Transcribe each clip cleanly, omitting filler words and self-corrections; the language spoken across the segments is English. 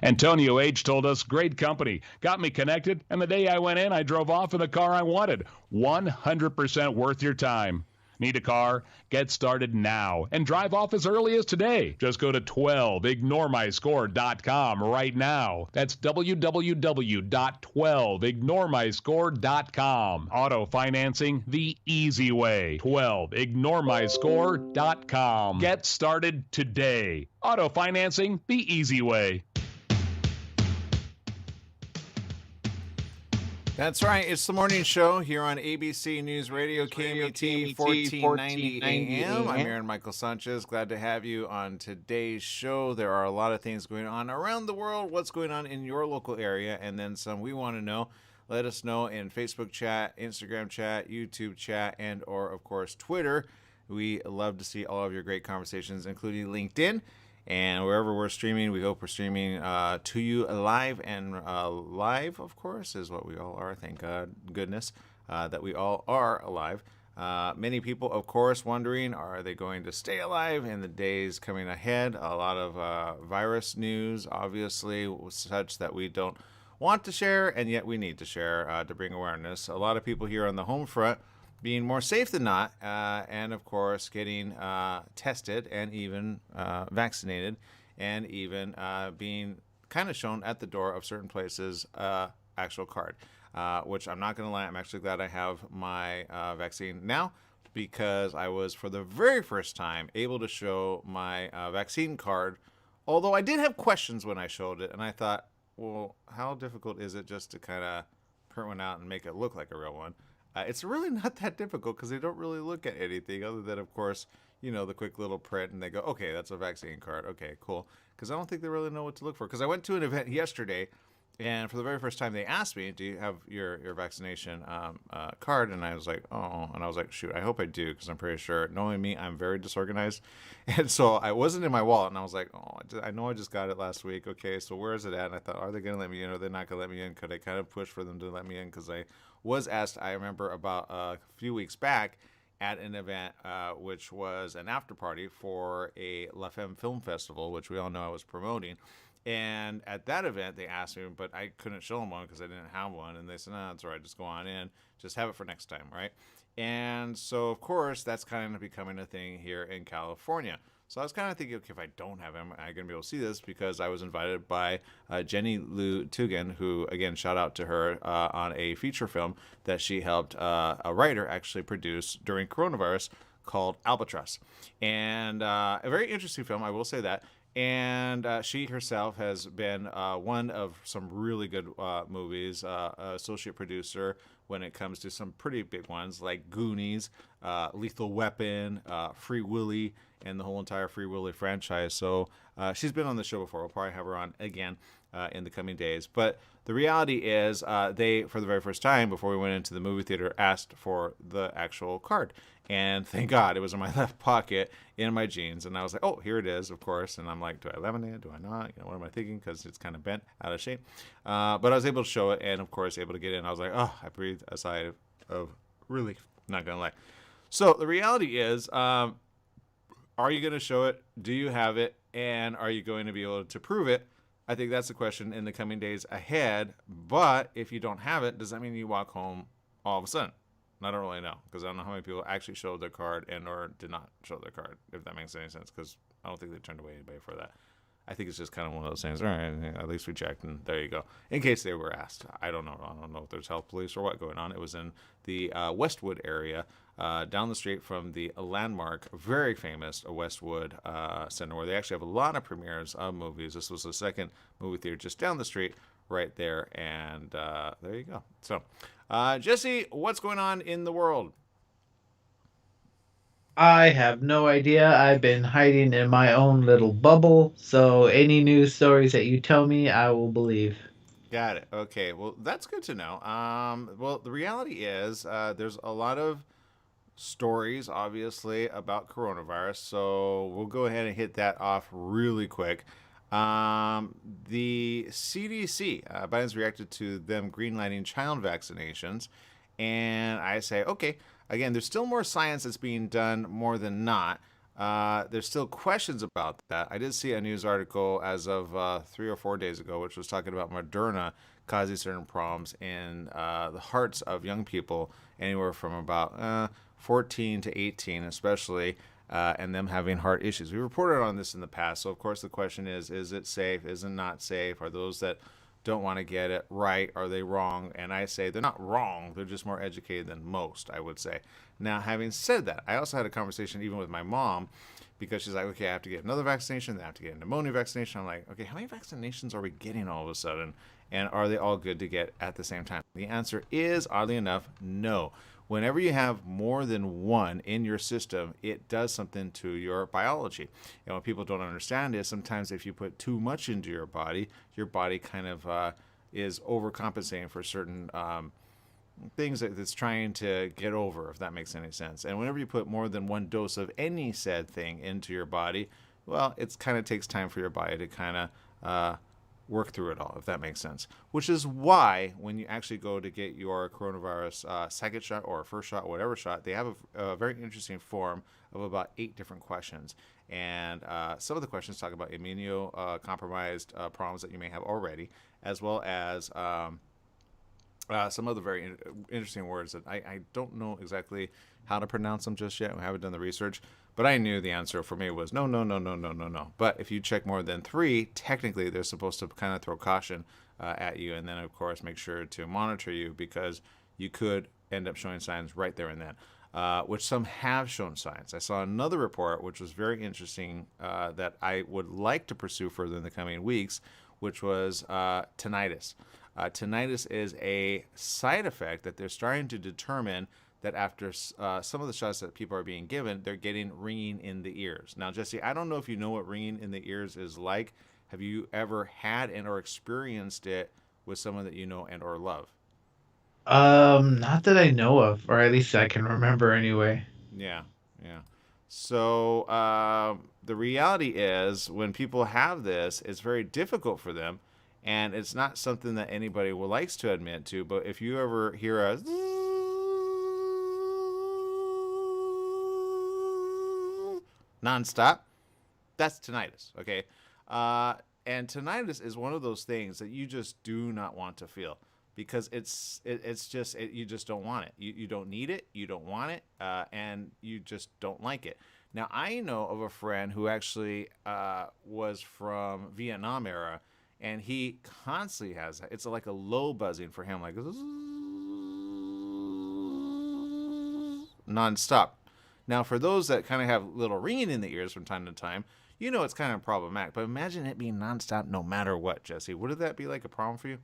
Antonio H. told us, great company. Got me connected, and the day I went in, I drove off in the car I wanted. 100% worth your time. Need a car? Get started now and drive off as early as today. Just go to 12ignoremyscore.com right now. That's www.12ignoremyscore.com. Auto financing the easy way. 12ignoremyscore.com. Get started today. Auto financing the easy way. That's right. It's the morning show here on ABC News Radio, KMET 1490 AM. I'm Aaron Michael Sanchez. Glad to have you on today's show. There are a lot of things going on around the world. What's going on in your local area? And then some we want to know. Let us know in Facebook chat, Instagram chat, YouTube chat, and or, of course, Twitter. We love to see all of your great conversations, including LinkedIn. And wherever we're streaming, we hope we're streaming to you live. And live, of course, is what we all are. Thank goodness that we all are alive. Many people, of course, wondering, are they going to stay alive in the days coming ahead? A lot of virus news, obviously, such that we don't want to share, and yet we need to share to bring awareness. A lot of people here on the home front being more safe than not, and of course getting tested and even vaccinated, and even being kind of shown at the door of certain places actual card, which I'm not going to lie, I'm actually glad I have my vaccine now, because I was for the very first time able to show my vaccine card, although I did have questions when I showed it, and I thought, well, how difficult is it just to kind of print one out and make it look like a real one? It's really not that difficult because they don't really look at anything other than, of course, the quick little print, and they go, okay, that's a vaccine card. Okay, cool. Because I don't think they really know what to look for. Because I went to an event yesterday, and for the very first time, they asked me, do you have your vaccination card? And I was like, oh. And I was like, shoot, I hope I do, because I'm pretty sure, knowing me, I'm very disorganized. And so I wasn't in my wallet, and I was like, oh, I know I just got it last week. Okay, so where is it at? And I thought, are they going to let me in, or are they not going to let me in? Could I kind of push for them to let me in? Because I was asked, I remember about a few weeks back at an event, which was an after party for a La Femme Film Festival, which we all know I was promoting. And at that event, they asked me, but I couldn't show them one because I didn't have one. And they said, no, that's all right, just go on in, just have it for next time, right? And so, of course, that's kind of becoming a thing here in California. So I was kind of thinking, okay, if I don't have him, I'm going to be able to see this, because I was invited by Jenny Lou Tugan, who, again, shout out to her on a feature film that she helped a writer actually produce during coronavirus called Albatross. And a very interesting film, I will say that. And she herself has been one of some really good movies, associate producer when it comes to some pretty big ones like Goonies, Lethal Weapon, Free Willy, and the whole entire Free Willy franchise. So she's been on the show before. We'll probably have her on again in the coming days. But the reality is they, for the very first time, before we went into the movie theater, asked for the actual card. And thank God it was in my left pocket in my jeans. And I was like, oh, here it is, of course. And I'm like, do I laminate it? Do I not? What am I thinking? Because it's kind of bent, out of shape. But I was able to show it, and, of course, able to get in. I was like, oh, I breathed a sigh of relief. Not going to lie. So the reality is, are you going to show it? Do you have it? And are you going to be able to prove it? I think that's the question in the coming days ahead. But if you don't have it, does that mean you walk home all of a sudden? I don't really know, because I don't know how many people actually showed their card and or did not show their card, if that makes any sense, because I don't think they turned away anybody for that. I think it's just kind of one of those things. All right, at least we checked, and there you go. In case they were asked, I don't know. I don't know if there's health police or what going on. It was in the Westwood area, down the street from the landmark, very famous Westwood Center, where they actually have a lot of premieres of movies. This was the second movie theater just down the street, right there, and there you go. So, Jesse, what's going on in the world? I have no idea. I've been hiding in my own little bubble, so any news stories that you tell me, I will believe. Got it. Okay, well, that's good to know. Well, the reality is there's a lot of stories, obviously, about coronavirus, so we'll go ahead and hit that off really quick. The CDC, Biden's reacted to them greenlighting child vaccinations, and I say, okay, again, there's still more science that's being done more than not, There's still questions about that. I did see a news article as of 3 or 4 days ago, which was talking about Moderna causing certain problems in the hearts of young people, anywhere from about 14 to 18, especially, and them having heart issues. We reported on this in the past, so of course the question is it safe? Is it not safe? Are those that don't want to get it right? Are they wrong? And I say they're not wrong. They're just more educated than most, I would say. Now, having said that, I also had a conversation even with my mom because she's like, okay, I have to get another vaccination. Then I have to get a pneumonia vaccination. I'm like, okay, how many vaccinations are we getting all of a sudden? And are they all good to get at the same time? The answer is, oddly enough, no. Whenever you have more than one in your system, it does something to your biology. And what people don't understand is sometimes if you put too much into your body kind of is overcompensating for certain things that it's trying to get over, if that makes any sense. And whenever you put more than one dose of any said thing into your body, well, it kind of takes time for your body to kind of work through it all, if that makes sense. Which is why when you actually go to get your coronavirus second shot or first shot, whatever shot, they have a very interesting form of about 8 different questions. And some of the questions talk about immunocompromised problems that you may have already, as well as some other very interesting words that I don't know exactly how to pronounce them just yet. We haven't done the research, but I knew the answer for me was no, no, no, no, no, no, no. But if you check more than 3, technically they're supposed to kind of throw caution at you, and then of course make sure to monitor you because you could end up showing signs right there and then, which some have shown signs. I saw another report which was very interesting that I would like to pursue further in the coming weeks, which was tinnitus. Tinnitus is a side effect that they're starting to determine that after some of the shots that people are being given, they're getting ringing in the ears. Now, Jesse, I don't know if you know what ringing in the ears is like. Have you ever had and or experienced it with someone that you know and or love? Not that I know of, or at least I can remember anyway. Yeah, yeah. So the reality is, when people have this, it's very difficult for them, and it's not something that anybody will likes to admit to. But if you ever hear a nonstop, that's tinnitus. Okay, and tinnitus is one of those things that you just do not want to feel because it's just you just don't want it. You don't need it. You don't want it, and you just don't like it. Now I know of a friend who actually was from Vietnam era, and he constantly has that. It's like a low buzzing for him, like nonstop. Now, for those that kind of have little ringing in the ears from time to time, you know it's kind of problematic. But imagine it being nonstop no matter what, Jesse. Would that be like a problem for you?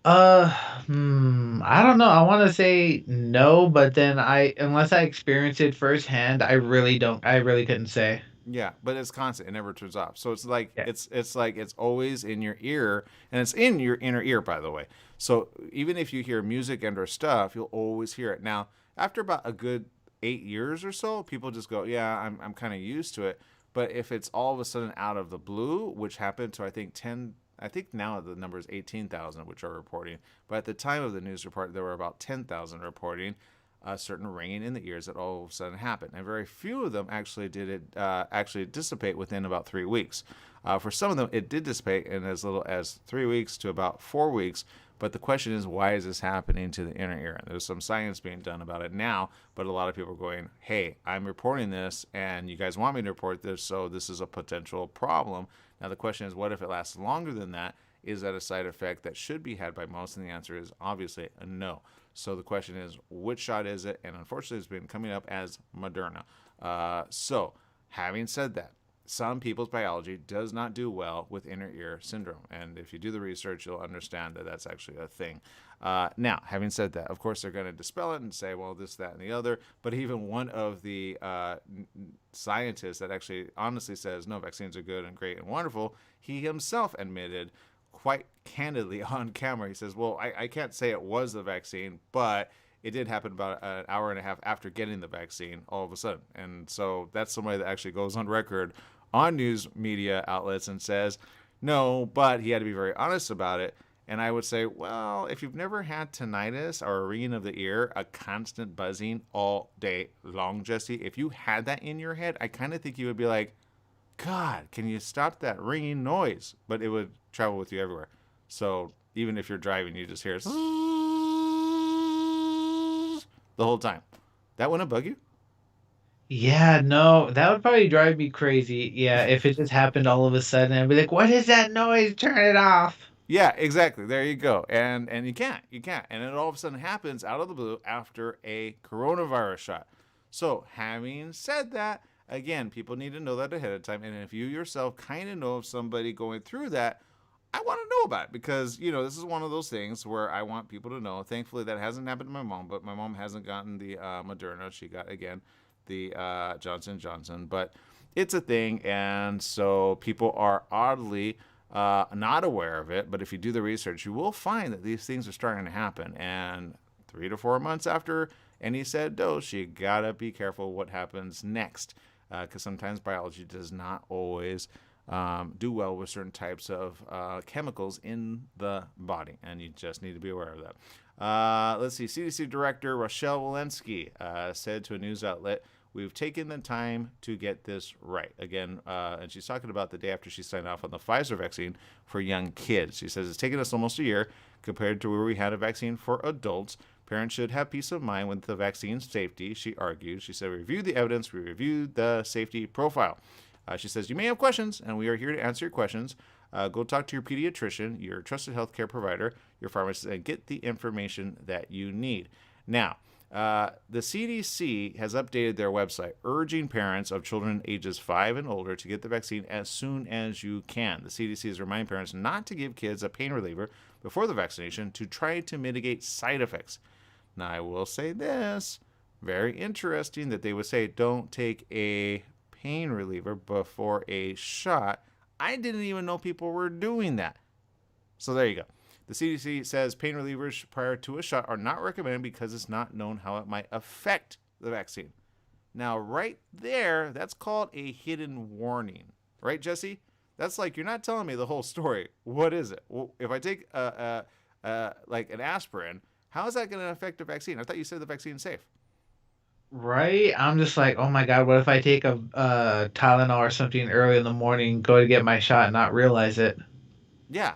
Uh, I don't know. I want to say no, but then unless I experience it firsthand, I really couldn't say. Yeah, but it's constant. It never turns off. So it's like Yeah. it's like it's always in your ear, and it's in your inner ear, by the way. So even if you hear music and or stuff, you'll always hear it. Now, after about a good 8 years or so, people just go, "Yeah, I'm kind of used to it." But if it's all of a sudden out of the blue, which happened to I think now the number is 18,000, which are reporting. But at the time of the news report, there were about 10,000 reporting a certain ringing in the ears that all of a sudden happened, and very few of them actually did it actually dissipate within about 3 weeks. For some of them, it did dissipate in as little as 3 weeks to about 4 weeks. But the question is, why is this happening to the inner ear? And there's some science being done about it now, but a lot of people are going, "Hey, I'm reporting this, and you guys want me to report this, so this is a potential problem." Now the question is, what if it lasts longer than that? Is that a side effect that should be had by most? And the answer is obviously a no. So the question is, which shot is it? And unfortunately, it's been coming up as Moderna. So having said that, some people's biology does not do well with inner ear syndrome. And if you do the research, you'll understand that that's actually a thing. Now, having said that, of course, they're going to dispel it and say, well, this, that, and the other. But even one of the scientists that actually honestly says, no, vaccines are good and great and wonderful, he himself admitted quite candidly on camera. He says, well, I can't say it was the vaccine, but it did happen about an hour and a half after getting the vaccine all of a sudden. And so that's somebody that actually goes on record on news media outlets and says, no, but he had to be very honest about it. And I would say, well, if you've never had tinnitus or a ringing of the ear, a constant buzzing all day long, Jesse, if you had that in your head, I kind of think you would be like, God, can you stop that ringing noise? But it would travel with you everywhere. So even if you're driving, you just hear it the whole time. That wouldn't bug you? Yeah, no, that would probably drive me crazy. Yeah, if it just happened all of a sudden, I'd be like, "What is that noise? Turn it off." Yeah, exactly. There you go. And you can't. And it all of a sudden happens out of the blue after a coronavirus shot. So having said that, again, people need to know that ahead of time. And if you yourself kind of know of somebody going through that, I want to know about it because, this is one of those things where I want people to know. Thankfully, that hasn't happened to my mom, but my mom hasn't gotten the Moderna. She got, again, the Johnson & Johnson. But it's a thing, and so people are oddly not aware of it. But if you do the research, you will find that these things are starting to happen. And 3 to 4 months after any said dose, you got to be careful what happens next because sometimes biology does not always do well with certain types of chemicals in the body, and you just need to be aware of that. Let's see. CDC Director Rochelle Walensky said to a news outlet, "We've taken the time to get this right." Again, and she's talking about the day after she signed off on the Pfizer vaccine for young kids. She says it's taken us almost a year compared to where we had a vaccine for adults. Parents should have peace of mind with the vaccine's safety, she argued. She said, "We reviewed the evidence. We reviewed the safety profile." She says, "You may have questions, and we are here to answer your questions. Go talk to your pediatrician, your trusted healthcare provider, your pharmacist, and get the information that you need." Now, the CDC has updated their website, urging parents of children ages 5 and older to get the vaccine as soon as you can. The CDC is reminding parents not to give kids a pain reliever before the vaccination to try to mitigate side effects. Now, I will say this, very interesting that they would say don't take a pain reliever before a shot. I didn't even know people were doing that. So there you go. The CDC says pain relievers prior to a shot are not recommended because it's not known how it might affect the vaccine. Now, right there, that's called a hidden warning. Right, Jesse? That's like, you're not telling me the whole story. What is it? Well, if I take like an aspirin, how is that going to affect the vaccine? I thought you said the vaccine's safe. Right? I'm just like, oh my God, what if I take a Tylenol or something early in the morning, go to get my shot, and not realize it? Yeah.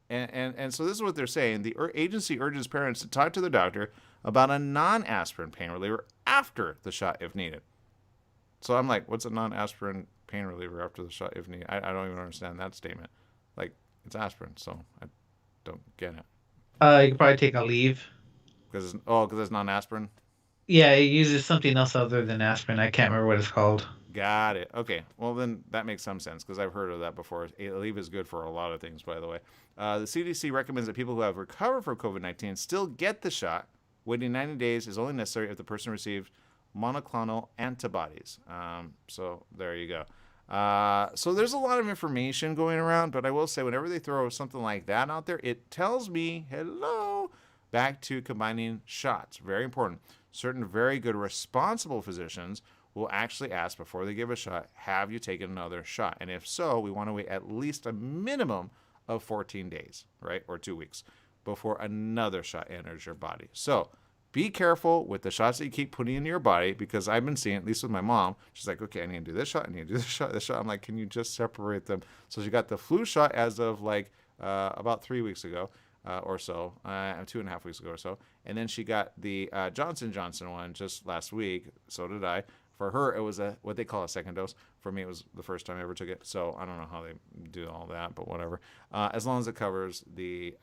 And so this is what they're saying. The agency urges parents to talk to their doctor about a non-aspirin pain reliever after the shot if needed. So I'm like, what's a non-aspirin pain reliever after the shot if needed? I don't even understand that statement. Like, it's aspirin, so I don't get it. You could probably take a leave. Because it's non-aspirin? Yeah, it uses something else other than aspirin. I can't remember what it's called. Got it. Okay. Well, then that makes some sense because I've heard of that before. Leave is good for a lot of things, by the way. The CDC recommends that people who have recovered from COVID-19 still get the shot. Waiting 90 days is only necessary if the person received monoclonal antibodies. So there you go. So there's a lot of information going around, but I will say whenever they throw something like that out there, it tells me, hello, back to combining shots. Very important. Certain very good responsible physicians will actually ask before they give a shot, have you taken another shot? And if so, we want to wait at least a minimum of 14 days, right? Or 2 weeks before another shot enters your body. So be careful with the shots that you keep putting into your body because I've been seeing, at least with my mom, she's like, okay, I need to do this shot, I need to do this shot. I'm like, can you just separate them? So she got the flu shot as of like about 3 weeks ago. Or so, 2.5 weeks ago or so. And then she got the Johnson & Johnson one just last week. So did I. For her, it was what they call a second dose. For me, it was the first time I ever took it. So I don't know how they do all that, but whatever. As long as it covers the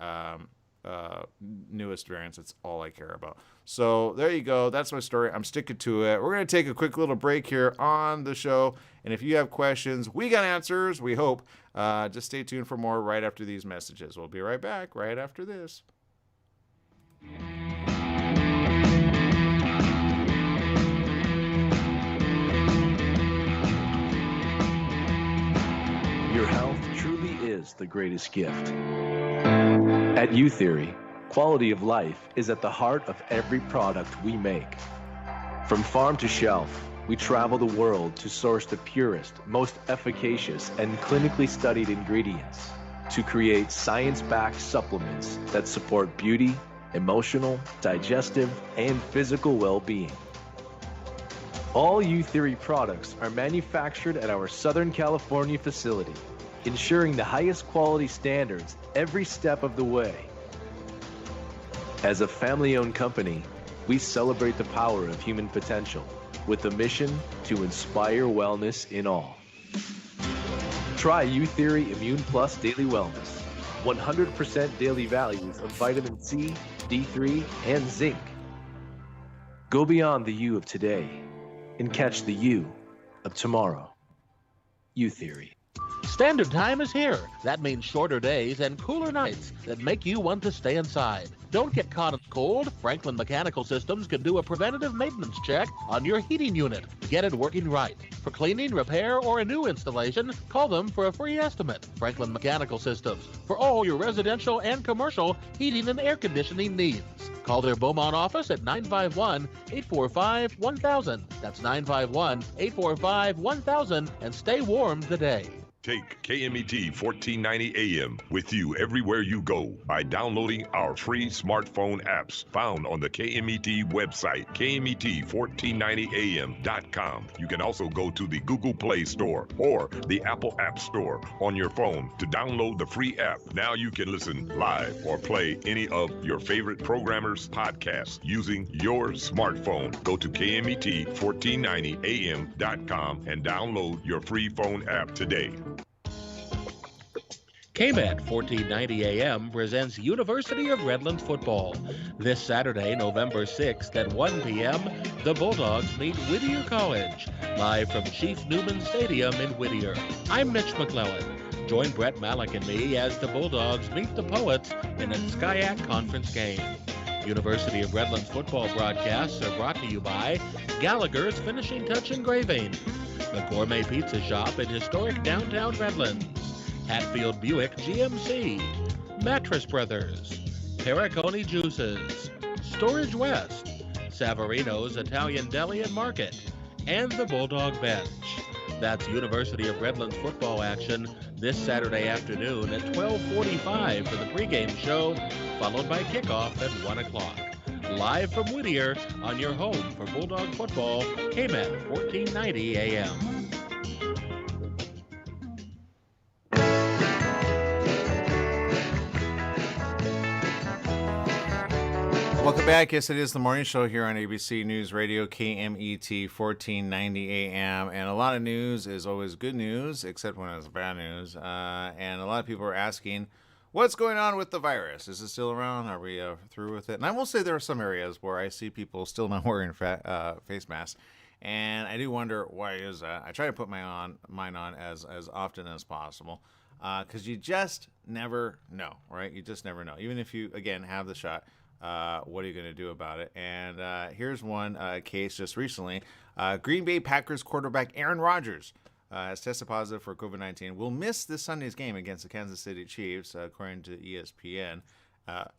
newest variants, that's all I care about. So there you go. That's my story. I'm sticking to it. We're going to take a quick little break here on the show. And if you have questions, we got answers, we hope. Just stay tuned for more right after these messages. We'll be right back right after this. Your health truly is the greatest gift. At U-Theory, quality of life is at the heart of every product we make. From farm to shelf, we travel the world to source the purest, most efficacious, and clinically studied ingredients. to create science-backed supplements that support beauty, emotional, digestive, and physical well-being. All Youtheory products are manufactured at our Southern California facility, ensuring the highest quality standards every step of the way. As a family-owned company, we celebrate the power of human potential with a mission to inspire wellness in all. Try Youtheory Immune Plus Daily Wellness. 100% daily values of vitamin C, D3, and zinc. Go beyond the you of today and catch the you of tomorrow. Youtheory. Standard time is here. That means shorter days and cooler nights that make you want to stay inside. Don't get caught in the cold. Franklin Mechanical Systems can do a preventative maintenance check on your heating unit to get it working right. For cleaning, repair, or a new installation, call them for a free estimate. Franklin Mechanical Systems, for all your residential and commercial heating and air conditioning needs. Call their Beaumont office at 951-845-1000. That's 951-845-1000, and stay warm today. Take KMET 1490 AM with you everywhere you go by downloading our free smartphone apps found on the KMET website, KMET1490am.com. You can also go to the Google Play Store or the Apple App Store on your phone to download the free app. Now you can listen live or play any of your favorite programmers' podcasts using your smartphone. Go to KMET1490am.com and download your free phone app today. KMET 1490 AM presents University of Redlands football. This Saturday, November 6th at 1 p.m., the Bulldogs meet Whittier College, live from Chief Newman Stadium in Whittier. I'm Mitch McClellan. Join Brett Malik and me as the Bulldogs meet the Poets in a SCIAC conference game. University of Redlands football broadcasts are brought to you by Gallagher's Finishing Touch Engraving, the Gourmet Pizza Shop in historic downtown Redlands, Hatfield Buick GMC, Mattress Brothers, Perricone Juices, Storage West, Savarino's Italian Deli and Market, and the Bulldog Bench. That's University of Redlands football action this Saturday afternoon at 12:45 for the pregame show, followed by kickoff at 1 o'clock. Live from Whittier on your home for Bulldog football, KMET 1490 AM. Welcome back. Yes, it is the morning show here on ABC News Radio, KMET 1490 AM. And a lot of news is always good news, except when it's bad news. And a lot of people are asking, what's going on with the virus? Is it still around? Are we through with it? And I will say there are some areas where I see people still not wearing face masks. And I do wonder, why is that? I try to put mine on as often as possible. Because you just never know, right? You just never know. Even if you, again, have the shot. What are you going to do about it? And here's one case just recently. Green Bay Packers quarterback Aaron Rodgers has tested positive for COVID-19. Will miss this Sunday's game against the Kansas City Chiefs, according to ESPN.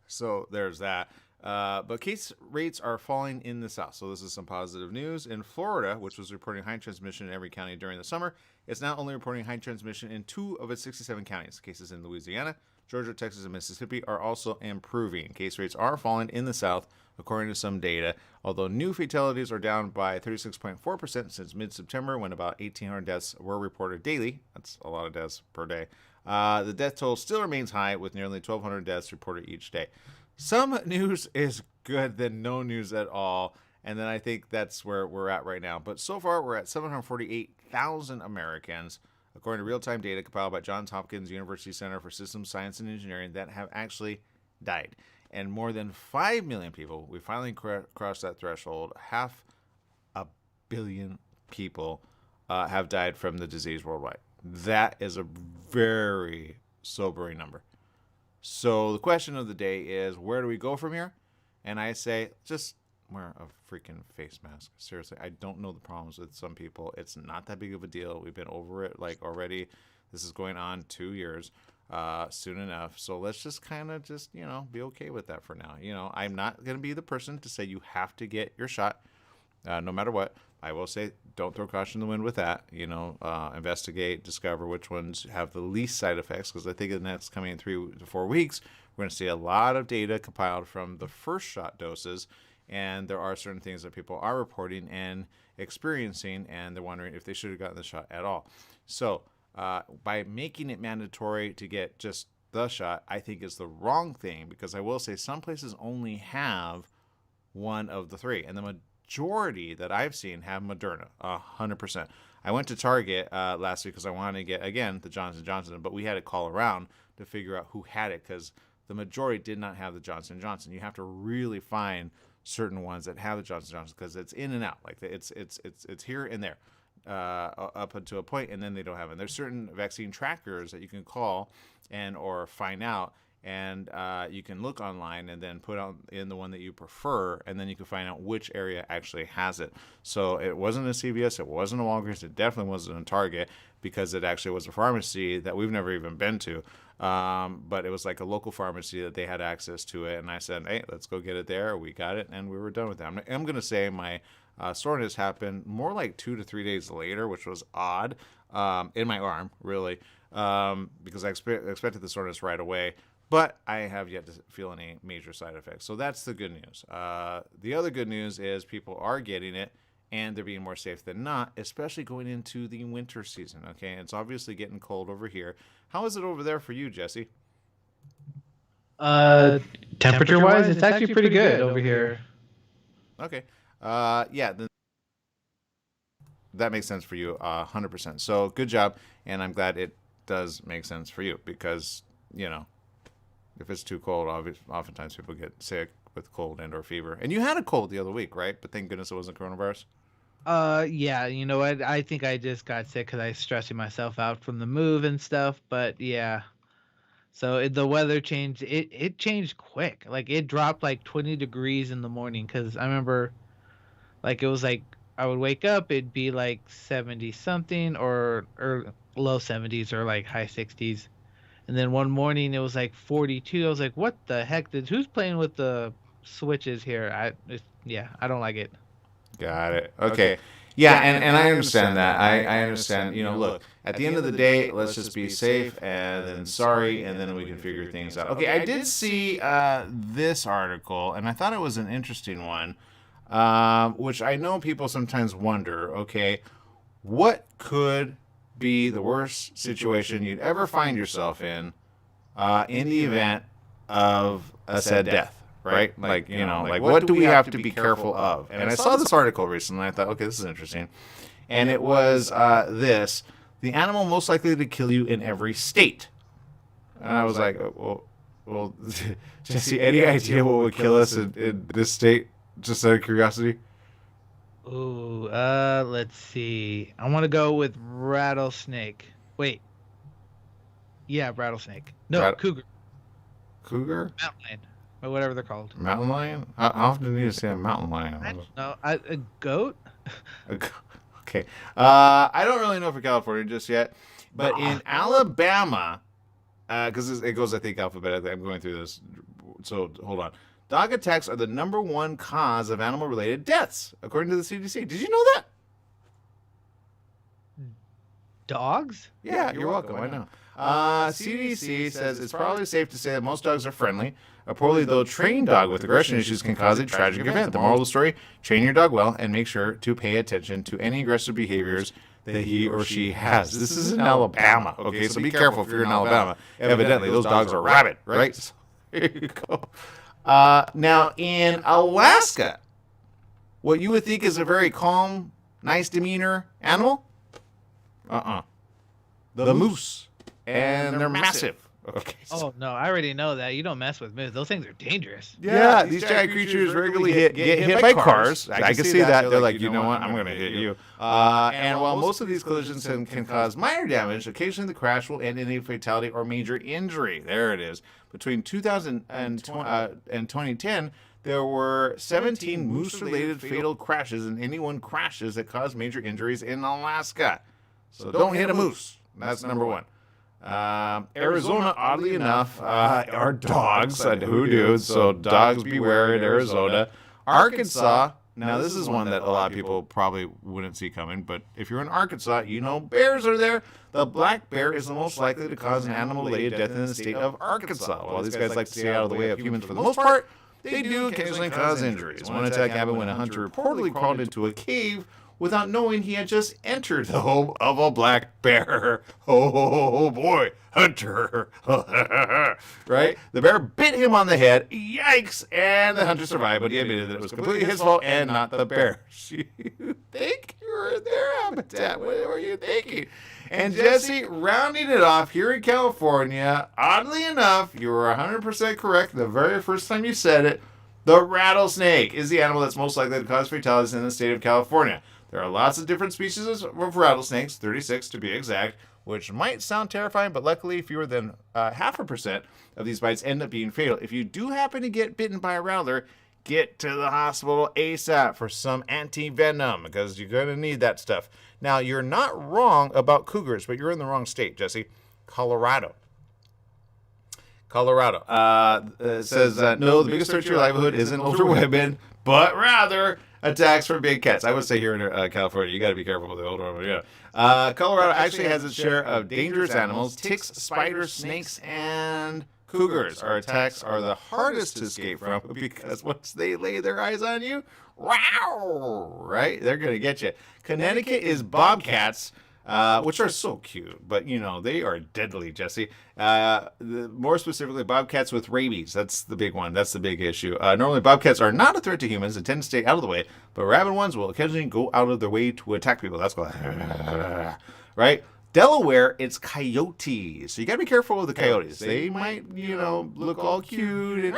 So there's that. But case rates are falling in the South. So this is some positive news. In Florida, which was reporting high transmission in every county during the summer, it's now only reporting high transmission in 2 of its 67 counties. Cases in Louisiana, Georgia, Texas, and Mississippi are also improving. Case rates are falling in the South, according to some data, although new fatalities are down by 36.4% since mid-September, when about 1,800 deaths were reported daily. That's a lot of deaths per day. The death toll still remains high, with nearly 1,200 deaths reported each day. Some news is good than no news at all, and then I think that's where we're at right now. But so far, we're at 748,000 Americans, according to real-time data compiled by Johns Hopkins University Center for Systems Science and Engineering, that have actually died. And more than 5 million people, we finally crossed that threshold. 500 million people have died from the disease worldwide. That is a very sobering number. So the question of the day is, where do we go from here? And I say, just wear a freaking face mask. Seriously, I don't know the problems with some people. It's not that big of a deal. We've been over it already. This is going on 2 years soon enough. So let's just kind of be okay with that for now. I'm not going to be the person to say you have to get your shot no matter what. I will say, don't throw caution in the wind with that. Investigate, discover which ones have the least side effects, because I think in the next coming 3 to 4 weeks, we're going to see a lot of data compiled from the first shot doses, and there are certain things that people are reporting and experiencing, and they're wondering if they should have gotten the shot at all. So by making it mandatory to get just the shot, I think is the wrong thing, because I will say some places only have one of the three, and the majority that I've seen have Moderna, 100%. I went to Target last week because I wanted to get, again, the Johnson & Johnson, but we had to call around to figure out who had it, because the majority did not have the Johnson & Johnson. You have to really find certain ones that have the Johnson & Johnson, because it's in and out. Like it's here and there up until a point, and then they don't have it. And there's certain vaccine trackers that you can call or find out, and you can look online and then put in the one that you prefer, and then you can find out which area actually has it. So it wasn't a CVS, it wasn't a Walgreens, it definitely wasn't a Target, because it actually was a pharmacy that we've never even been to. But it was like a local pharmacy that they had access to it, and I said, hey, let's go get it there. We got it, and we were done with it. I'm going to say my soreness happened more like 2 to 3 days later, which was odd, in my arm, really, because I expected the soreness right away. But I have yet to feel any major side effects. So that's the good news. The other good news is people are getting it, and they're being more safe than not, especially going into the winter season. Okay, it's obviously getting cold over here. How is it over there for you, Jesse? Temperature-wise, it's actually pretty good over here. Okay. Yeah, that makes sense for you, 100%. So good job, and I'm glad it does make sense for you, because, if it's too cold, oftentimes people get sick with cold and or fever. And you had a cold the other week, right? But thank goodness it wasn't coronavirus. Yeah, you know what? I think I just got sick because I was stressing myself out from the move and stuff. But yeah, so the weather changed. It changed quick. Like it dropped like 20 degrees in the morning, because I remember, like it was like I would wake up, it'd be like 70 something or low 70s or like high 60s. And then one morning it was like 42. I was like, what the heck? Who's playing with the switches here? I don't like it. Got it. Okay. Yeah, and I understand that. I understand. Look, at the end of the day, let's just be safe, and then sorry, and then we can figure things out. Okay, I did see this article, and I thought it was an interesting one, which I know people sometimes wonder, okay, what could be the worst situation you'd ever find yourself in the event of a said death? Right? Like, what do we have to be careful of? And I saw this article recently, and I thought, okay, this is interesting. And it was the animal most likely to kill you in every state. And I was like, well, Jesse, any idea what would kill us in this state? Just out of curiosity. Ooh, let's see. I want to go with rattlesnake. Wait. Yeah, rattlesnake. No, cougar. Cougar? Mountain lion. Or whatever they're called. Mountain lion? How often do you say a mountain lion? I don't know. A goat? Okay. I don't really know for California just yet. But in Alabama, because it goes, I think, alphabetically. I'm going through this. So, hold on. Dog attacks are the #1 cause of animal-related deaths, according to the CDC. Did you know that? Dogs? Yeah, you're welcome. I know. CDC says it's probably safe to say that most dogs are friendly. A poorly, though, trained dog with aggression issues can cause a tragic event. The moral of the story, train your dog well and make sure to pay attention to any aggressive behaviors that he or she has. This is in Alabama, okay? So be careful if you're in Alabama. Evidently, those dogs are rabid, right? So, here you go. Now, in Alaska, what you would think is a very calm, nice demeanor animal? The moose. And they're massive. Okay. Oh, no, I already know that. You don't mess with moose. Those things are dangerous. Yeah, these giant creatures regularly get hit by cars. I can see that. They're like, you know what? I'm going to hit you. And while most of these collisions can cause minor damage, occasionally the crash will end in a fatality or major injury. There it is. Between 2000 and 2010, there were 17 moose-related fatal crashes, and any one crashes that caused major injuries in Alaska. So don't hit a moose. That's #1. Arizona, oddly enough, are dogs. Who do? So dogs beware in Arizona. Arkansas, Now, this is one that a lot of people probably wouldn't see coming, but if you're in Arkansas, you know bears are there. The black bear is the most likely to cause an animal-related death in the state of Arkansas. While these guys like to stay out of the way of humans for the most part, they do occasionally cause injuries. One attack happened when a hunter reportedly crawled into a cave without knowing he had just entered the home of a black bear. Oh boy, hunter. Right? The bear bit him on the head. Yikes! And the hunter survived, but he admitted that it was completely his fault and not the bear's. You think you were in their habitat? What were you thinking? And Jesse, rounding it off here in California, oddly enough, you were 100% correct the very first time you said it. The rattlesnake is the animal that's most likely to cause fatalities in the state of California. There are lots of different species of rattlesnakes, 36 to be exact, which might sound terrifying, but luckily fewer than 0.5% of these bites end up being fatal. If you do happen to get bitten by a rattler, get to the hospital ASAP for some anti-venom, because you're going to need that stuff. Now, you're not wrong about cougars, but you're in the wrong state, Jesse. Colorado. It says, no, the biggest threat to your livelihood isn't older women, but rather attacks from big cats. I would say here in California, you got to be careful with the older women. Yeah. Colorado actually has its share of dangerous animals. Ticks, spiders, snakes, and cougars. Our attacks are the hardest to escape from because once they lay their eyes on you, wow, right? They're going to get you. Connecticut is bobcats. Which are so cute, but, you know, they are deadly, Jesse. More specifically, bobcats with rabies. That's the big one. That's the big issue. Normally, bobcats are not a threat to humans and tend to stay out of the way, but rabid ones will occasionally go out of their way to attack people. That's called, right? Delaware, it's coyotes. So you got to be careful with the coyotes. They might, you know, look all cute. And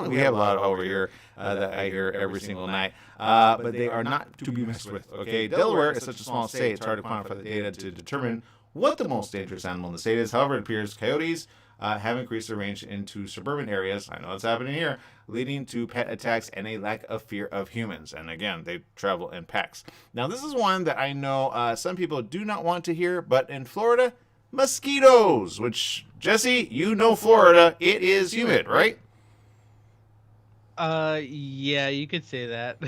we have a lot over here that I hear every single night. But they are not to be messed with. Okay, Delaware is such a small state, it's hard to quantify the data to determine what the most dangerous animal in the state is. However, it appears coyotes have increased their range into suburban areas. I know it's happening here, leading to pet attacks and a lack of fear of humans. And again, they travel in packs. Now, this is one that I know some people do not want to hear, but in Florida, mosquitoes, which, Jesse, you know Florida, it is humid, right? Yeah, you could say that.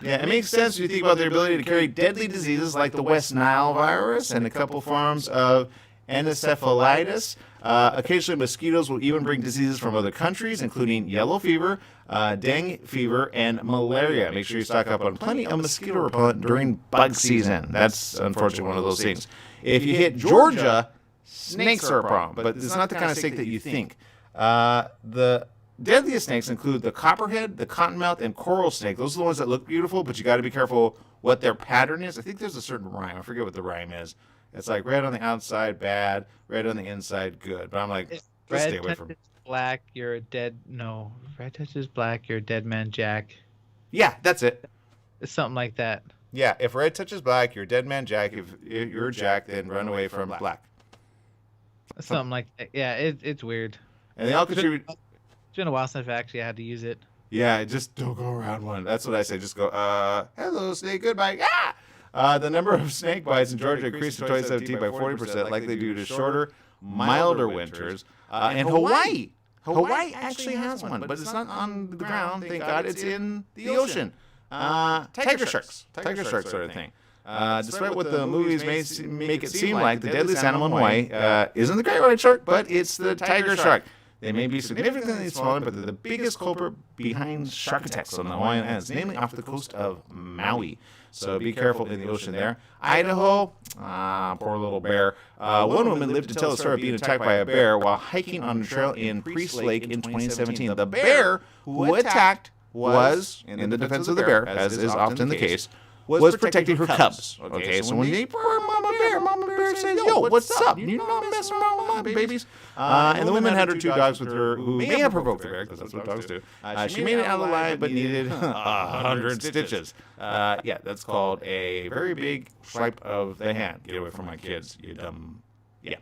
Yeah, it makes sense when you think about their ability to carry deadly diseases like the West Nile virus and a couple forms of encephalitis. Occasionally, mosquitoes will even bring diseases from other countries, including yellow fever, dengue fever, and malaria. Make sure you stock up on plenty of mosquito repellent during bug season. That's unfortunately one of those things. If you hit Georgia, snakes are a problem, but it's not the kind of snake that you think. The deadliest snakes include the copperhead, the cottonmouth, and coral snake. Those are the ones that look beautiful, but you got to be careful what their pattern is. I think there's a certain rhyme. I forget what the rhyme is. It's like red on the outside, bad. Red on the inside, good. But I'm like, let's stay away from it. Black, you're a dead. No, red touches black, you're a dead man, Jack. Yeah, that's it. It's something like that. Yeah, if red touches black, you're a dead man, Jack. If you're Jack, then run away from black. Something like that. Yeah, it's weird. And they all contribute. It's been a while since I've actually had to use it. Yeah, just don't go around one. That's what I say. Just go, hello, snake, goodbye. Ah! The number of snake bites in Georgia increased in 2017 by 40%, likely due to shorter, milder winters. And Hawaii. Hawaii actually has one, but it's not on the ground. Thank God it's in the ocean. Tiger sharks. Tiger sharks sort of thing. Despite what the movies may make it seem like, the deadliest animal in Hawaii isn't the great white shark, but it's the tiger shark. They may be significantly smaller, but they're the biggest culprit behind shark attacks on the Hawaiian Islands, namely off the coast of Maui. So be careful in the ocean there. Idaho, poor little bear. One woman lived to tell the story of being attacked by a bear while hiking on a trail in Priest Lake in 2017. The bear who attacked was, in the defense of the bear, as is often the case, was protecting her cubs. Okay, so when they poor mama bear said, yo, what's up? You're not messing around with my babies. And the woman had her two dogs with her who may have provoked the bear, because that's what dogs do. She made it out alive, but needed 100 stitches. Yeah, that's called a very big swipe of the hand. Get away from my kids, you dumb. Yeah.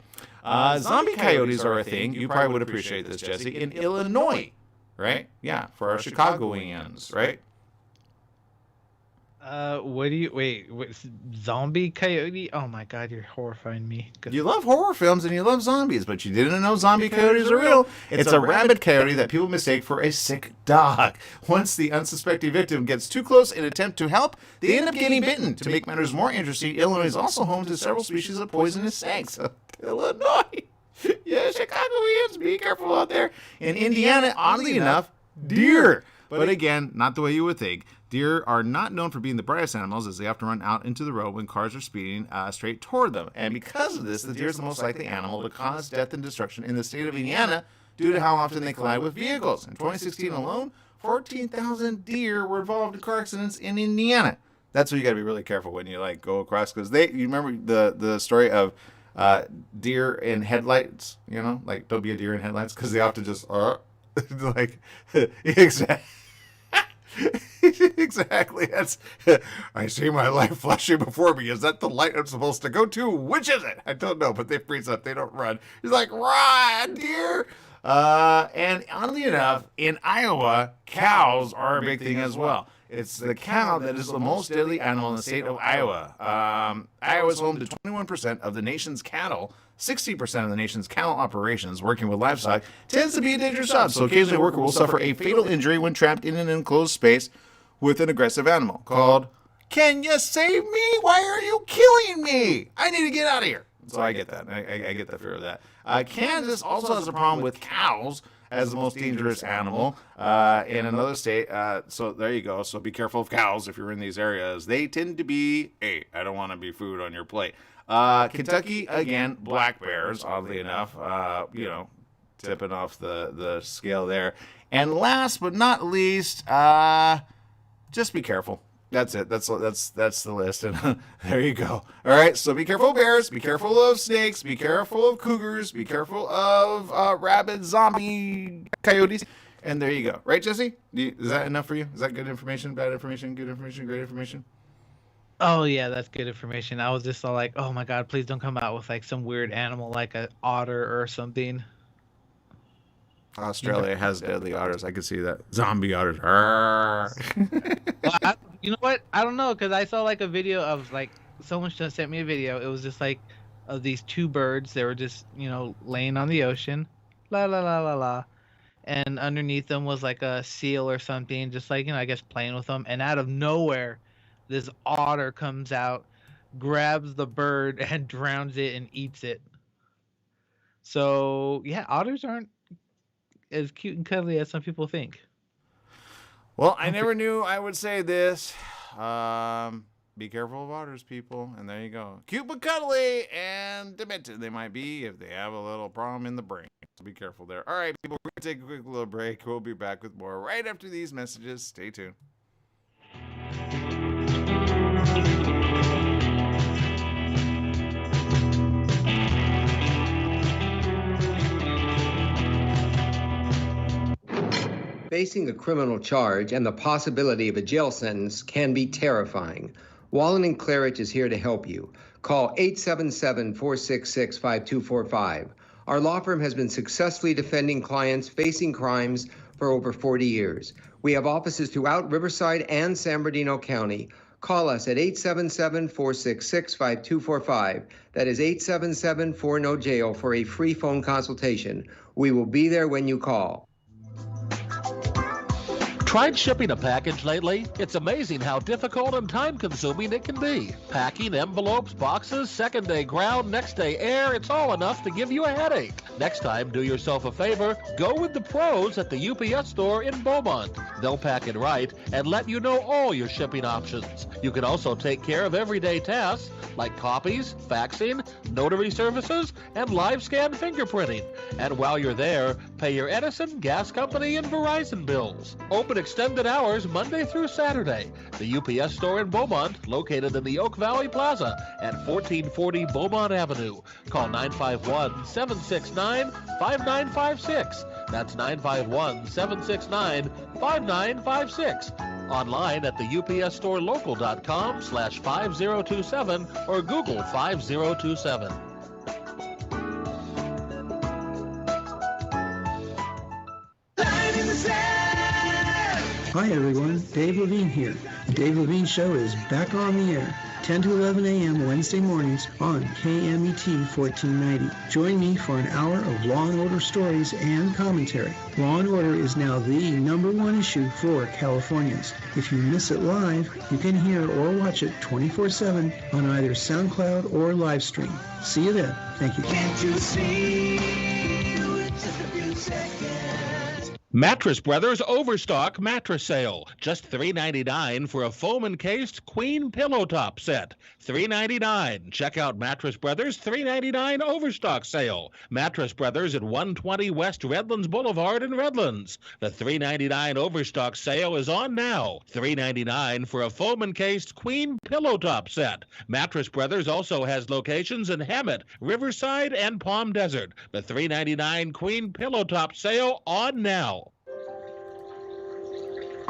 Zombie coyotes are a thing. You probably would appreciate this, Jesse. In Illinois, right? Yeah, for our Chicagoans, right? What do you wait? Zombie coyote? Oh my god, you're horrifying me. You love horror films and you love zombies, but you didn't know zombie coyotes are real. It's a rabid coyote that people mistake for a sick dog. Once the unsuspecting victim gets too close in an attempt to help, they end up getting bitten. To make matters more interesting, Illinois is also home to several species of poisonous snakes. Illinois. Yeah, Chicagoans, be careful out there. In Indiana, oddly enough, deer. But again, not the way you would think. Deer are not known for being the brightest animals, as they often run out into the road when cars are speeding straight toward them. And because of this, the deer is the most likely animal to cause death and destruction in the state of Indiana due to how often they collide with vehicles. In 2016 alone, 14,000 deer were involved in car accidents in Indiana. That's why you got to be really careful when you go across, because you remember the story of deer in headlights, don't be a deer in headlights, because they often just exactly. Exactly. That's. I see my light flashing before me. Is that the light I'm supposed to go to? Which is it? I don't know, but they freeze up. They don't run. He's like, run, deer. And oddly enough, in Iowa, cows are a big thing as well. It's the cow that is the most deadly animal in the state of Iowa. Iowa is home to 21% of the nation's cattle. 60% of the nation's cattle operations working with livestock tends to be a dangerous job, so occasionally a worker will suffer a fatal injury when trapped in an enclosed space with an aggressive animal called, "Can you save me? Why are you killing me? I need to get out of here." So I get that. I get the fear of that. Kansas also has a problem with cows as the most dangerous animal in another state. So there you go. So be careful of cows if you're in these areas. They tend to be, hey, I don't want to be food on your plate. Kentucky, again, black bears, oddly enough, tipping off the scale there. And last but not least, just be careful. That's it. That's the list. And there you go. All right. So be careful of bears. Be careful of snakes. Be careful of cougars. Be careful of rabid zombie coyotes. And there you go. Right, Jesse? Is that enough for you? Is that good information? Bad information? Good information? Great information? Oh yeah, that's good information. I was just all like, oh my god, please don't come out with some weird animal like an otter or something. Australia has deadly otters. I could see that. Zombie otters. Well, you know what? I don't know, because I saw a video of someone just sent me a video. It was just of these two birds. They were just laying on the ocean, la la la la la, and underneath them was a seal or something, just I guess playing with them. And out of nowhere, this otter comes out, grabs the bird, and drowns it and eats it. So, yeah, otters aren't as cute and cuddly as some people think. Well, I never knew I would say this. Be careful of otters, people. And there you go. Cute but cuddly and demented they might be if they have a little problem in the brain. So be careful there. All right, people, we're going to take a quick little break. We'll be back with more right after these messages. Stay tuned. Facing a criminal charge and the possibility of a jail sentence can be terrifying. Wallen and Claridge is here to help you. Call 877-466-5245. Our law firm has been successfully defending clients facing crimes for over 40 years. We have offices throughout Riverside and San Bernardino County. Call us at 877-466-5245. That is 877-4NO-JAIL for a free phone consultation. We will be there when you call. Tried shipping a package lately? It's amazing how difficult and time-consuming it can be. Packing, envelopes, boxes, second-day ground, next-day air, it's all enough to give you a headache. Next time, do yourself a favor, go with the pros at the UPS store in Beaumont. They'll pack it right and let you know all your shipping options. You can also take care of everyday tasks like copies, faxing, notary services, and live scan fingerprinting. And while you're there, pay your Edison, gas company, and Verizon bills. Open extended hours Monday through Saturday. The UPS store in Beaumont, located in the Oak Valley Plaza at 1440 Beaumont Avenue. Call 951-769-5956. That's 951-769-5956. Online at the upsstorelocal.com/5027 or Google 5027. Hi everyone, Dave Levine here. The Dave Levine Show is back on the air, 10 to 11 a.m. Wednesday mornings on KMET 1490. Join me for an hour of Law & Order stories and commentary. Law & Order is now the #1 issue for Californians. If you miss it live, you can hear or watch it 24/7 on either SoundCloud or live stream. See you there. Thank you. Can't you see? It's just a few seconds. Mattress Brothers Overstock Mattress Sale. Just $3.99 for a foam-encased queen pillow top set. $3.99. Check out Mattress Brothers $3.99 Overstock Sale. Mattress Brothers at 120 West Redlands Boulevard in Redlands. The $3.99 Overstock Sale is on now. $3.99 for a foam-encased queen pillow top set. Mattress Brothers also has locations in Hammett, Riverside, and Palm Desert. The $3.99 queen pillow top sale on now.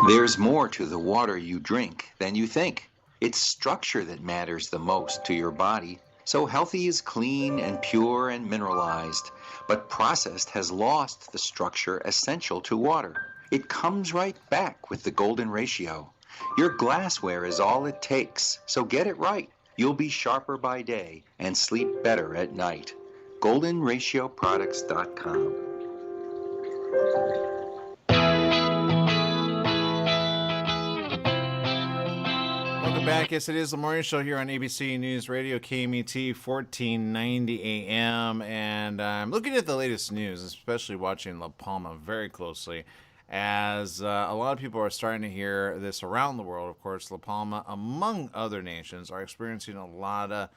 There's more to the water you drink than you think. It's structure that matters the most to your body. So Healthy is clean and pure and mineralized, but processed has lost the structure essential to water. It comes right back with the golden ratio. Your glassware is all it takes, so get it right. You'll be sharper by day and sleep better at night. GoldenRatioProducts.com. Welcome back. Yes, it is the morning show here on ABC News Radio, KMET 1490 AM. And I'm looking at the latest news, especially watching La Palma very closely, as a lot of people are starting to hear this around the world. Of course, La Palma, among other nations, are experiencing a lot of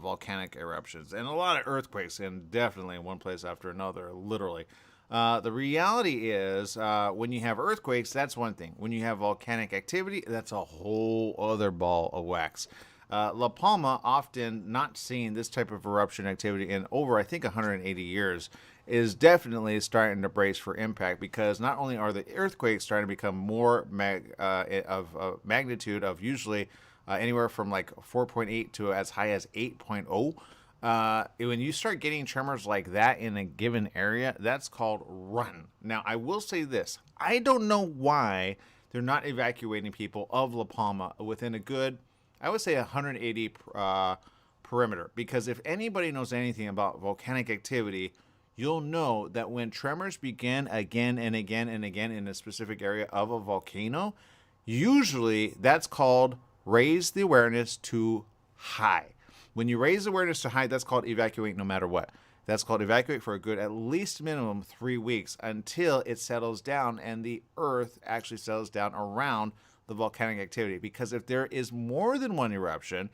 volcanic eruptions and a lot of earthquakes, and definitely in one place after another, literally. The reality is, when you have earthquakes, that's one thing. When you have volcanic activity, that's a whole other ball of wax. La Palma, often not seeing this type of eruption activity in over, I think, 180 years, is definitely starting to brace for impact, because not only are the earthquakes starting to become more magnitude of usually anywhere from like 4.8 to as high as 8.0. When you start getting tremors like that in a given area, that's called run. Now, I will say this. I don't know why they're not evacuating people of La Palma within a good, I would say 180 perimeter. Because if anybody knows anything about volcanic activity, you'll know that when tremors begin again and again and again in a specific area of a volcano, usually that's called raise the awareness to high. When you raise awareness to high, that's called evacuate no matter what. That's called evacuate for a good at least minimum 3 weeks until it settles down and the earth actually settles down around the volcanic activity. Because if there is more than one eruption,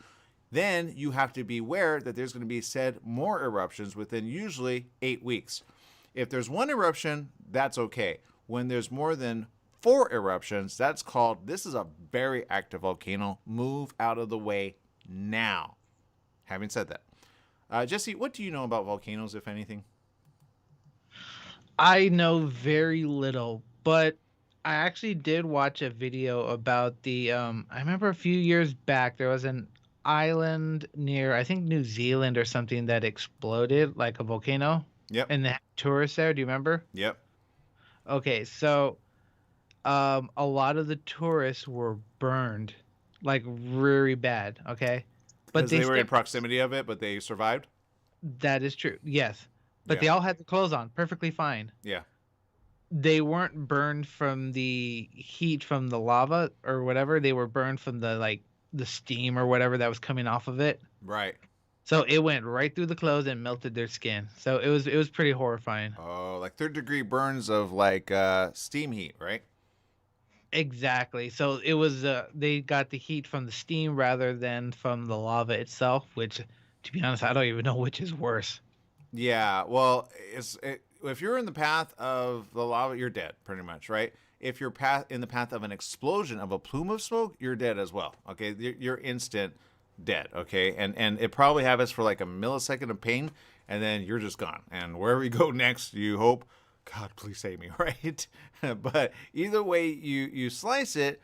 then you have to be aware that there's going to be said more eruptions within usually 8 weeks. If there's one eruption, that's okay. When there's more than 4 eruptions, that's called, this is a very active volcano. Move out of the way now. Having said that, Jesse, what do you know about volcanoes, if anything? I know very little, but I actually did watch a video about the, I remember a few years back, there was an island near, I think, New Zealand or something that exploded like a volcano. Yep. And they had tourists there. Do you remember? Yep. Okay, so a lot of the tourists were burned, like really bad. Okay, but they were in proximity of it, but they survived. That is true. Yes, but they all had the clothes on, perfectly fine. Yeah. They weren't burned from the heat from the lava or whatever. They were burned from the steam or whatever that was coming off of it. Right. So it went right through the clothes and melted their skin. So it was pretty horrifying. Oh, like 3rd-degree burns of steam heat, right? Exactly. So it was they got the heat from the steam rather than from the lava itself, which, to be honest, I don't even know which is worse. Yeah, well, if you're in the path of the lava, you're dead, pretty much, right? If you're in the path of an explosion of a plume of smoke, you're dead as well. Okay, you're instant dead. Okay, and it probably happens for like a millisecond of pain, and then you're just gone. And wherever you go next, you hope, God, please save me, right? But either way you slice it,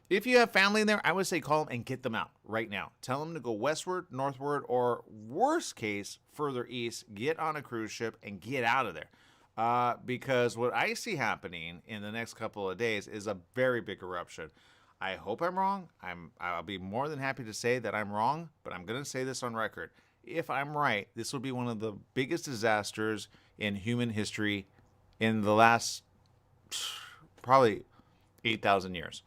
if you have family in there, I would say call them and get them out right now. Tell them to go westward, northward, or worst case, further east. Get on a cruise ship and get out of there. Because what I see happening in the next couple of days is a very big eruption. I hope I'm wrong. I'll be more than happy to say that I'm wrong, but I'm going to say this on record. If I'm right, this will be one of the biggest disasters in human history in the last probably 8,000 years.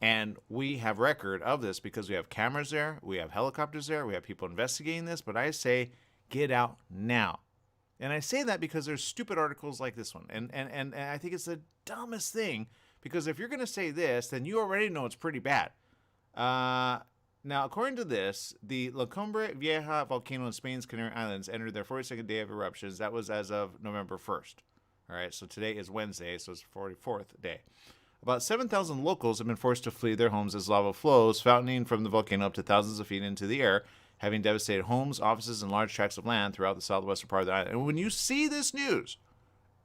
And we have record of this because we have cameras there, we have helicopters there, we have people investigating this, but I say get out now. And I say that because there's stupid articles like this one. And I think it's the dumbest thing, because if you're going to say this, then you already know it's pretty bad. Now, according to this, the La Cumbre Vieja volcano in Spain's Canary Islands entered their 42nd day of eruptions. That was as of November 1st. All right, so today is Wednesday, so it's the 44th day. About 7,000 locals have been forced to flee their homes as lava flows, fountaining from the volcano up to thousands of feet into the air, having devastated homes, offices, and large tracts of land throughout the southwestern part of the island. And when you see this news,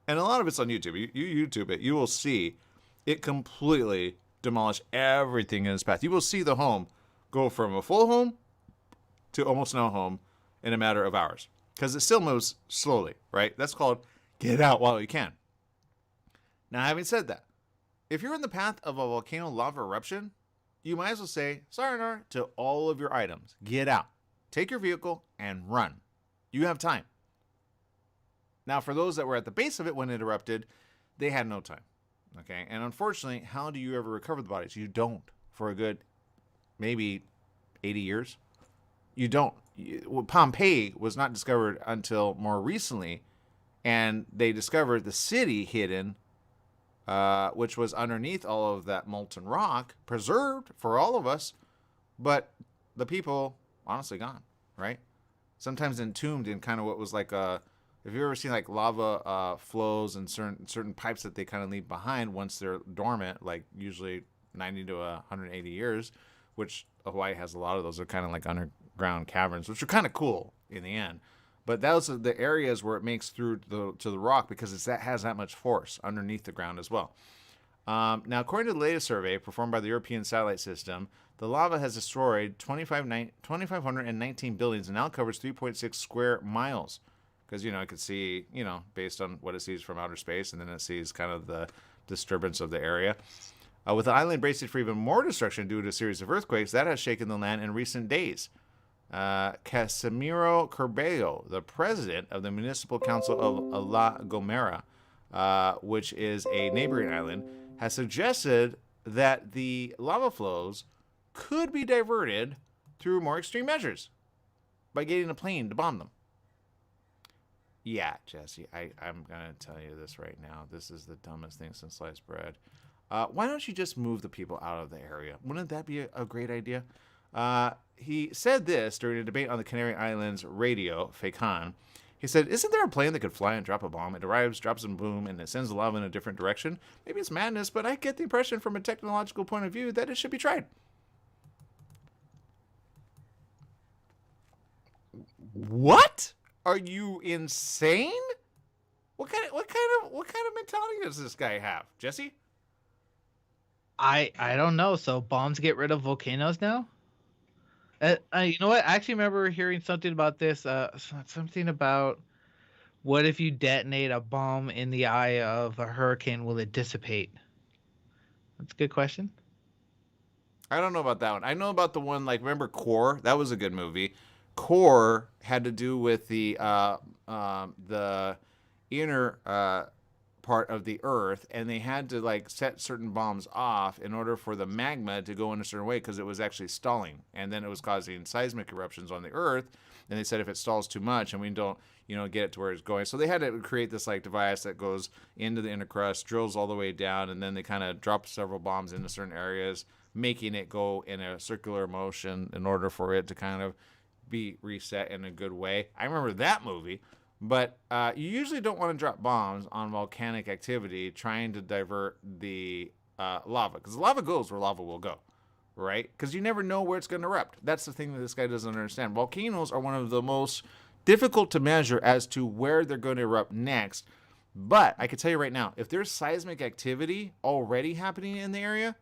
and a lot of it's on YouTube, you YouTube it, you will see it completely demolish everything in its path. You will see the home go from a full home to almost no home in a matter of hours, because it still moves slowly, right? That's called get out while you can. Now, having said that, if you're in the path of a volcano lava eruption, you might as well say sayonara to all of your items. Get out. Take your vehicle and run. You have time. Now, for those that were at the base of it when it erupted, they had no time. Okay? And unfortunately, how do you ever recover the bodies? You don't for a good maybe 80 years. You don't. Pompeii was not discovered until more recently, and they discovered the city hidden, which was underneath all of that molten rock, preserved for all of us, but the people, honestly, gone, right? Sometimes entombed in kind of what was like a, if you've ever seen like lava flows and certain pipes that they kind of leave behind once they're dormant, like usually 90 to 180 years, which Hawaii has a lot of those. They're kind of like underground caverns, which are kind of cool in the end. But those are the areas where it makes through to the rock, because it has that much force underneath the ground as well. Now, according to the latest survey performed by the European Satellite System, the lava has destroyed 2,519 buildings and now covers 3.6 square miles. Because, it could see, based on what it sees from outer space, and then it sees kind of the disturbance of the area. With the island bracing for even more destruction due to a series of earthquakes, that has shaken the land in recent days. Casimiro Corbejo, the president of the Municipal Council of La Gomera, which is a neighboring island, has suggested that the lava flows could be diverted through more extreme measures by getting a plane to bomb them. Yeah, Jesse, I'm going to tell you this right now. This is the dumbest thing since sliced bread. Why don't you just move the people out of the area? Wouldn't that be a great idea? He said this during a debate on the Canary Islands radio, Fakan. He said, isn't there a plane that could fly and drop a bomb? It arrives, drops a boom, and it sends the lava in a different direction. Maybe it's madness, but I get the impression from a technological point of view that it should be tried. What? Are you insane? What kind of mentality does this guy have, Jesse? I don't know. So bombs get rid of volcanoes now? You know what? I actually remember hearing something about this. Something about what if you detonate a bomb in the eye of a hurricane? Will it dissipate? That's a good question. I don't know about that one. I know about the one, like, remember Core? That was a good movie. Core had to do with the inner part of the earth, and they had to like set certain bombs off in order for the magma to go in a certain way, because it was actually stalling, and then it was causing seismic eruptions on the earth. And they said if it stalls too much and we don't get it to where it's going, so they had to create this like device that goes into the inner crust, drills all the way down, and then they kind of drop several bombs into certain areas, making it go in a circular motion in order for it to kind of be reset in a good way. I remember that movie. But you usually don't want to drop bombs on volcanic activity trying to divert the lava, because lava goes where lava will go, right? Because you never know where it's going to erupt. That's the thing that this guy doesn't understand. Volcanoes are one of the most difficult to measure as to where they're going to erupt next. But I can tell you right now, if there's seismic activity already happening in the area,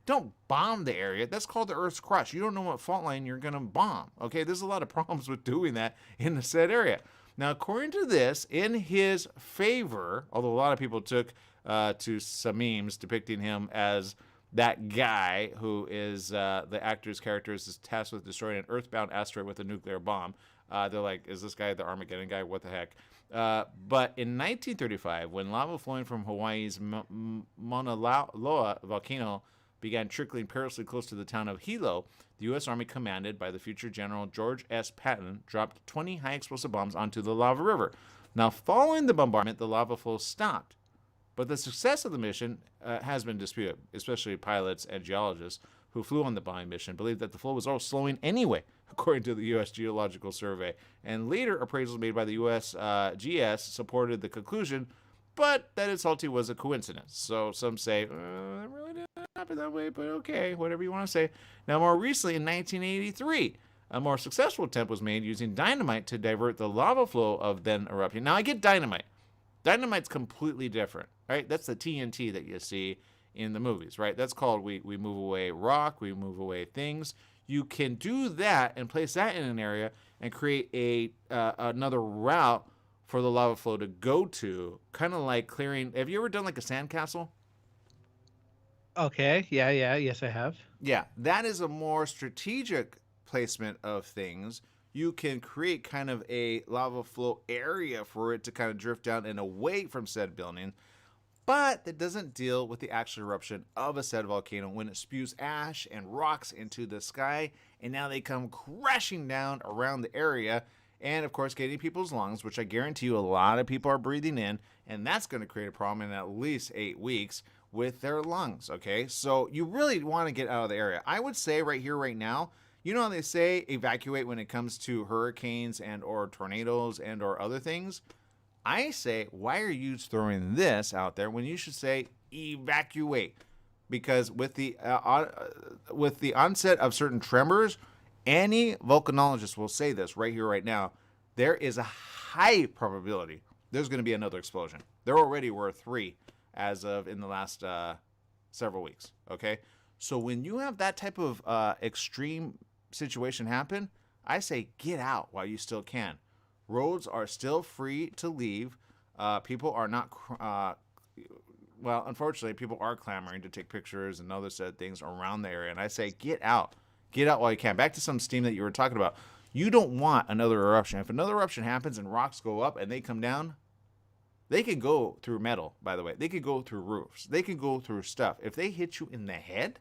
don't bomb the area. That's called the Earth's crust. You don't know what fault line you're going to bomb, okay? There's a lot of problems with doing that in the said area. Now, according to this, in his favor, although a lot of people took to some memes depicting him as that guy who is the actor's character is tasked with destroying an earthbound asteroid with a nuclear bomb. They're like, is this guy the Armageddon guy? What the heck? But in 1935, when lava flowing from Hawaii's Mauna Loa volcano began trickling perilously close to the town of Hilo, the U.S. Army, commanded by the future General George S. Patton, dropped 20 high-explosive bombs onto the lava river. Now, following the bombardment, the lava flow stopped. But the success of the mission has been disputed, especially pilots and geologists who flew on the bombing mission believed that the flow was all slowing anyway, according to the U.S. Geological Survey. And later appraisals made by the U.S. GS supported the conclusion, but that its halting was a coincidence. So some say, it really didn't happen that way, but okay, whatever you want to say. Now, more recently, in 1983, a more successful attempt was made using dynamite to divert the lava flow of then erupting. Now, I get dynamite. Dynamite's completely different, right? That's the TNT that you see in the movies, right? That's called we move away rock, we move away things. You can do that and place that in an area and create another route for the lava flow to go to, kind of like clearing. Have you ever done like a sandcastle? Okay. Yeah. Yes, I have. Yeah, that is a more strategic placement of things. You can create kind of a lava flow area for it to kind of drift down and away from said building, but that doesn't deal with the actual eruption of a said volcano when it spews ash and rocks into the sky, and now they come crashing down around the area, and of course getting people's lungs, which I guarantee you a lot of people are breathing in, and that's going to create a problem in at least 8 weeks with their lungs, okay? So you really want to get out of the area. I would say right here, right now, you know how they say evacuate when it comes to hurricanes and or tornadoes and or other things? I say, why are you throwing this out there when you should say evacuate? Because with the onset of certain tremors, any volcanologist will say this right here, right now, there is a high probability there's going to be another explosion. There already were 3 as of in the last several weeks, okay? So when you have that type of extreme situation happen, I say get out while you still can. Roads are still free to leave. People are not, well, unfortunately, people are clamoring to take pictures and other said things around the area. And I say get out. Get out while you can. Back to some steam that you were talking about. You don't want another eruption. If another eruption happens and rocks go up and they come down, they can go through metal, by the way. They can go through roofs. They can go through stuff. If they hit you in the head,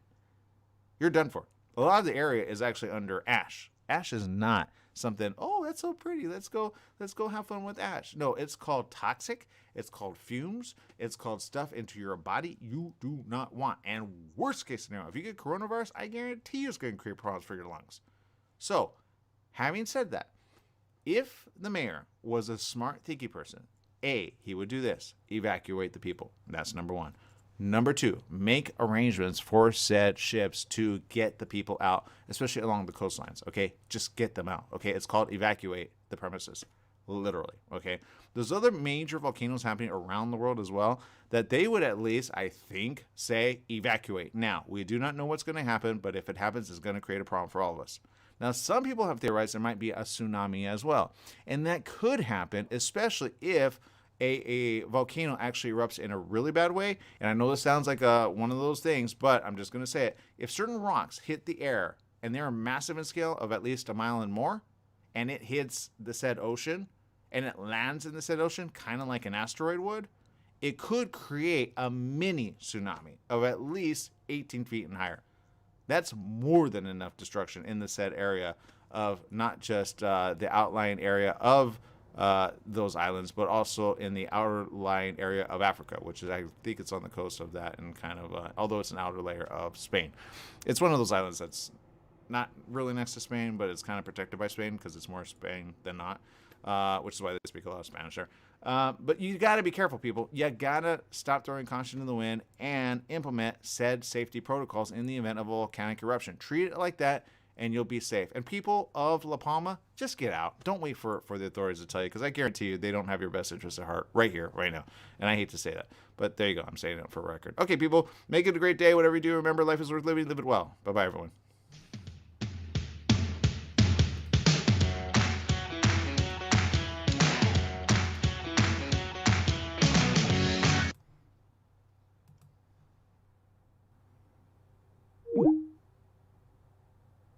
you're done for. A lot of the area is actually under ash. Ash is not something, oh, that's so pretty. Let's go have fun with ash. No, it's called toxic. It's called fumes. It's called stuff into your body you do not want. And worst case scenario, if you get coronavirus, I guarantee you it's going to create problems for your lungs. So, having said that, if the mayor was a smart, thinky person, A, he would do this, evacuate the people. That's number 1. Number 2, make arrangements for said ships to get the people out, especially along the coastlines, okay? Just get them out, okay? It's called evacuate the premises, literally, okay? There's other major volcanoes happening around the world as well that they would at least, I think, say evacuate. Now, we do not know what's going to happen, but if it happens, it's going to create a problem for all of us. Now, some people have theorized there might be a tsunami as well, and that could happen, especially if a volcano actually erupts in a really bad way. And I know this sounds like one of those things, but I'm just going to say it. If certain rocks hit the air and they're massive in scale of at least a mile and more, and it hits the said ocean and it lands in the said ocean, kind of like an asteroid would, it could create a mini tsunami of at least 18 feet and higher. That's more than enough destruction in the said area of not just the outlying area of those islands, but also in the outer lying area of Africa, which is, I think it's on the coast of that, and kind of, although it's an outer layer of Spain. It's one of those islands that's not really next to Spain, but it's kind of protected by Spain because it's more Spain than not, which is why they speak a lot of Spanish there. But you got to be careful, people. You got to stop throwing caution to the wind and implement said safety protocols in the event of a volcanic eruption. Treat it like that, and you'll be safe. And people of La Palma, just get out. Don't wait for the authorities to tell you, because I guarantee you they don't have your best interests at heart right here, right now. And I hate to say that, but there you go. I'm saying it for record. Okay, people, make it a great day. Whatever you do, remember, life is worth living. Live it well. Bye-bye, everyone.